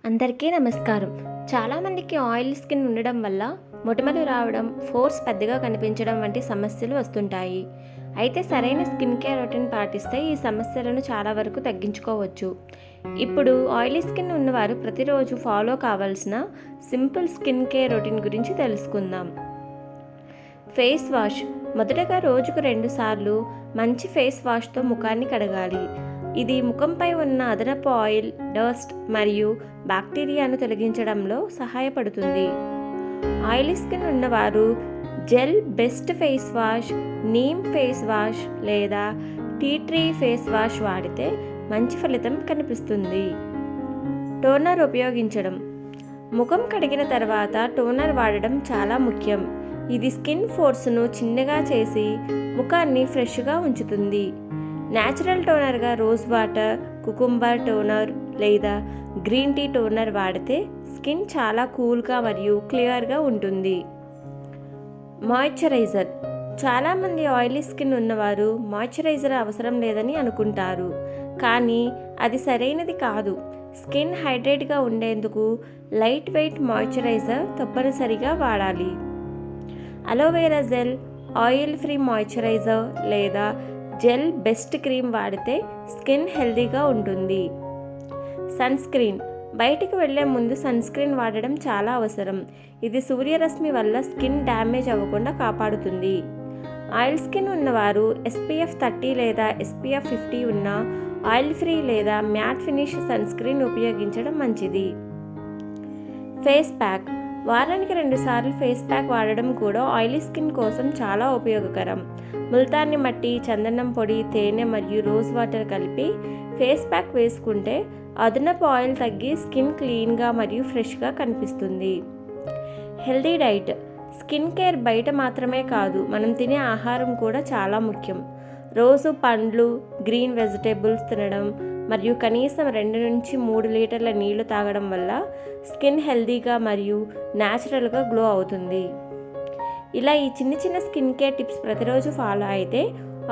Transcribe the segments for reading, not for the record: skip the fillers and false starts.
అందరికీ నమస్కారం. చాలామందికి ఆయిల్ స్కిన్ ఉండడం వల్ల మొటిమలు రావడం, పోర్స్ పెద్దగా కనిపించడం వంటి సమస్యలు వస్తుంటాయి. అయితే సరైన స్కిన్ కేర్ రొటీన్ పాటిస్తే ఈ సమస్యలను చాలా వరకు తగ్గించుకోవచ్చు. ఇప్పుడు ఆయిలీ స్కిన్ ఉన్నవారు ప్రతిరోజు ఫాలో కావాల్సిన సింపుల్ స్కిన్ కేర్ రొటీన్ గురించి తెలుసుకుందాం. Face wash. మొదటగా రోజుకు 2 సార్లు మంచి ఫేస్ వాష్తో ముఖాన్ని కడగాలి. ఇది ముఖంపై ఉన్న అదనపు ఆయిల్, డస్ట్ మరియు బ్యాక్టీరియాను తొలగించడంలో సహాయపడుతుంది. ఆయిలీ స్కిన్ ఉన్నవారు gel best face wash, neem face wash లేదా టీ ట్రీ ఫేస్ వాష్ వాడితే మంచి ఫలితం కనిపిస్తుంది. టోనర్ ఉపయోగించడం. ముఖం కడిగిన తర్వాత టోనర్ వాడడం చాలా ముఖ్యం. ఇది స్కిన్ పోర్స్ను చిన్నగా చేసి ముఖాన్ని ఫ్రెష్గా ఉంచుతుంది. న్యాచురల్ టోనర్గా రోజ్ వాటర్, కుకుంబర్ టోనర్ లేదా గ్రీన్ టీ టోనర్ వాడితే స్కిన్ చాలా కూల్గా మరియు క్లియర్గా ఉంటుంది. మాయిశ్చరైజర్. చాలామంది ఆయిలీ స్కిన్ ఉన్నవారు మాయిశ్చరైజర్ అవసరం లేదని అనుకుంటారు, కానీ అది సరైనది కాదు. స్కిన్ హైడ్రేట్గా ఉండేందుకు లైట్ వెయిట్ మాయిశ్చరైజర్ తప్పనిసరిగా వాడాలి. Aloe vera gel, oil free moisturiser లేదా జెల్ బెస్ట్ క్రీమ్ వాడితే స్కిన్ హెల్తీగా ఉంటుంది. Sunscreen. బయటికి వెళ్లే ముందు సన్ స్క్రీన్ వాడడం చాలా అవసరం. ఇది సూర్యరశ్మి వల్ల స్కిన్ డ్యామేజ్ అవ్వకుండా కాపాడుతుంది. ఆయిల్ స్కిన్ ఉన్నవారు SPF 30 లేదా SPF 50 ఉన్న ఆయిల్ ఫ్రీ లేదా మ్యాట్ ఫినిష్ సన్ స్క్రీన్ ఉపయోగించడం మంచిది. Face pack. వారానికి 2 సార్లు ఫేస్ ప్యాక్ వాడడం కూడా ఆయిలీ స్కిన్ కోసం చాలా ఉపయోగకరం. ముల్తాని మట్టి, చందనం పొడి, తేనె మరియు రోజ్ వాటర్ కలిపి ఫేస్ ప్యాక్ వేసుకుంటే అదనపు ఆయిల్ తగ్గి స్కిన్ క్లీన్గా మరియు ఫ్రెష్గా కనిపిస్తుంది. Healthy diet. స్కిన్ కేర్ బయట మాత్రమే కాదు, మనం తినే ఆహారం కూడా చాలా ముఖ్యం. రోజు పండ్లు, గ్రీన్ వెజిటేబుల్స్ తినడం మరియు కనీసం 2 నుంచి 3 లీటర్ల నీళ్లు తాగడం వల్ల స్కిన్ హెల్తీగా మరియు న్యాచురల్గా గ్లో అవుతుంది. ఇలా ఈ చిన్న స్కిన్ కేర్ టిప్స్ ప్రతిరోజు ఫాలో అయితే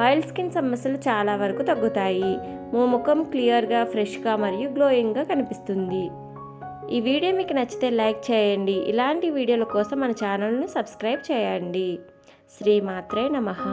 ఆయిల్ స్కిన్ సమస్యలు చాలా వరకు తగ్గుతాయి. మీ ముఖం క్లియర్గా, ఫ్రెష్గా మరియు గ్లోయింగ్గా కనిపిస్తుంది. ఈ వీడియో మీకు నచ్చితే లైక్ చేయండి. ఇలాంటి వీడియోల కోసం మన ఛానల్ను సబ్స్క్రైబ్ చేయండి. శ్రీమాత్రే నమః.